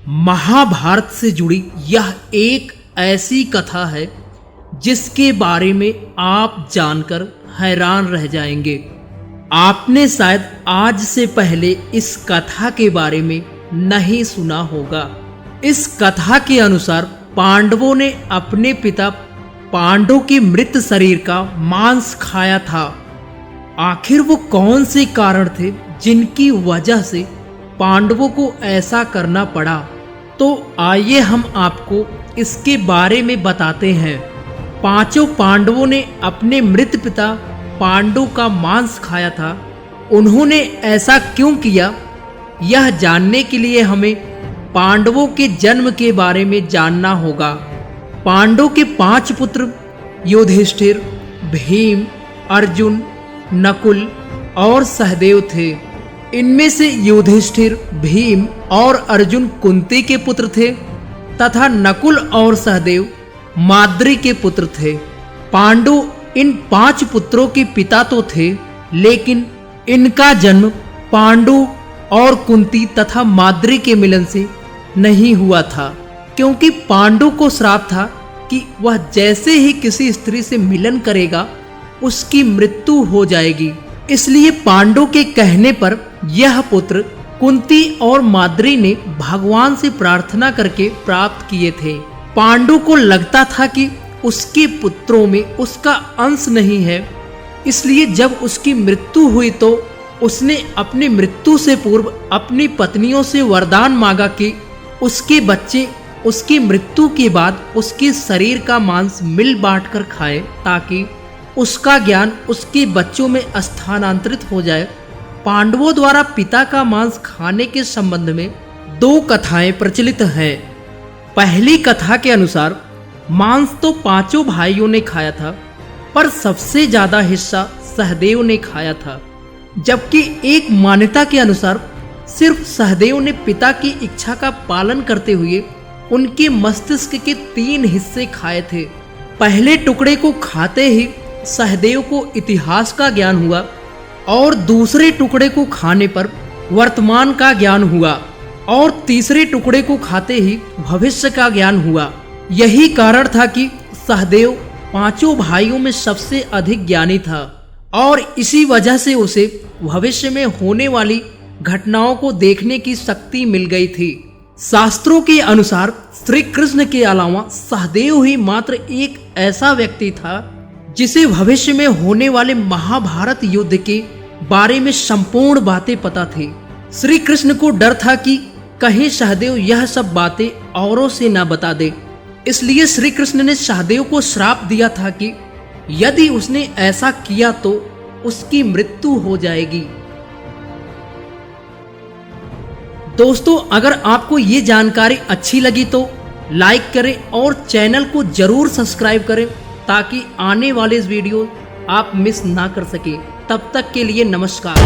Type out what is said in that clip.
महाभारत से जुड़ी यह एक ऐसी कथा है जिसके बारे में आप जानकर हैरान रह जाएंगे। आपने शायद आज से पहले इस कथा के बारे में नहीं सुना होगा। इस कथा के अनुसार पांडवों ने अपने पिता पांडु के मृत शरीर का मांस खाया था। आखिर वो कौन से कारण थे जिनकी वजह से पांडवों को ऐसा करना पड़ा? तो आइए हम आपको इसके बारे में बताते हैं। पांचों पांडवों ने अपने मृत पिता पांडु का मांस खाया था। उन्होंने ऐसा क्यों किया, यह जानने के लिए हमें पांडवों के जन्म के बारे में जानना होगा। पांडु के 5 पुत्र युधिष्ठिर, भीम, अर्जुन, नकुल और सहदेव थे। इनमें से युधिष्ठिर, भीम और अर्जुन कुंती के पुत्र थे तथा नकुल और सहदेव माद्री के पुत्र थे। पांडु इन 5 पुत्रों के पिता तो थे, लेकिन इनका जन्म पांडु और कुंती तथा माद्री के मिलन से नहीं हुआ था, क्योंकि पांडु को श्राप था कि वह जैसे ही किसी स्त्री से मिलन करेगा उसकी मृत्यु हो जाएगी। इसलिए पांडु के कहने पर यह पुत्र कुंती और माद्री ने भगवान से प्रार्थना करके प्राप्त किए थे। पांडु को लगता था कि उसके पुत्रों में उसका अंश नहीं है, इसलिए जब उसकी मृत्यु हुई तो उसने अपनी मृत्यु से पूर्व अपनी पत्नियों से वरदान मांगा कि उसके बच्चे उसकी मृत्यु के बाद उसके शरीर का मांस मिल बांट कर खाएं, ताकि उसका ज्ञान उसके बच्चों में स्थानांतरित हो जाए। पांडवों द्वारा पिता का मांस खाने के संबंध में 2 कथाएं प्रचलित हैं। पहली कथा के अनुसार मांस तो 5 भाइयों ने खाया था, पर सबसे ज्यादा हिस्सा सहदेव ने खाया था, जबकि एक मान्यता के अनुसार सिर्फ सहदेव ने पिता की इच्छा का पालन करते हुए उनके मस्तिष्क के 3 हिस्से खाए थे। पहले टुकड़े को खाते ही सहदेव को इतिहास का ज्ञान हुआ और दूसरे टुकड़े को खाने पर वर्तमान का ज्ञान हुआ और तीसरे टुकड़े को खाते ही भविष्य का ज्ञान हुआ। यही कारण था कि सहदेव 5 भाइयों में सबसे अधिक ज्ञानी था और इसी वजह से उसे भविष्य में होने वाली घटनाओं को देखने की शक्ति मिल गई थी। शास्त्रों के अनुसार श्री कृष्ण के अलावा सहदेव ही मात्र एक ऐसा व्यक्ति था जिसे भविष्य में होने वाले महाभारत युद्ध के बारे में संपूर्ण बातें पता थी। श्री कृष्ण को डर था कि कहीं सहदेव यह सब बातें औरों से न बता दे, इसलिए श्री कृष्ण ने सहदेव को श्राप दिया था कि यदि उसने ऐसा किया तो उसकी मृत्यु हो जाएगी। दोस्तों, अगर आपको ये जानकारी अच्छी लगी तो लाइक करें और चैनल को जरूर सब्सक्राइब करें, ताकि आने वाले इस वीडियो आप मिस ना कर सके। तब तक के लिए नमस्कार।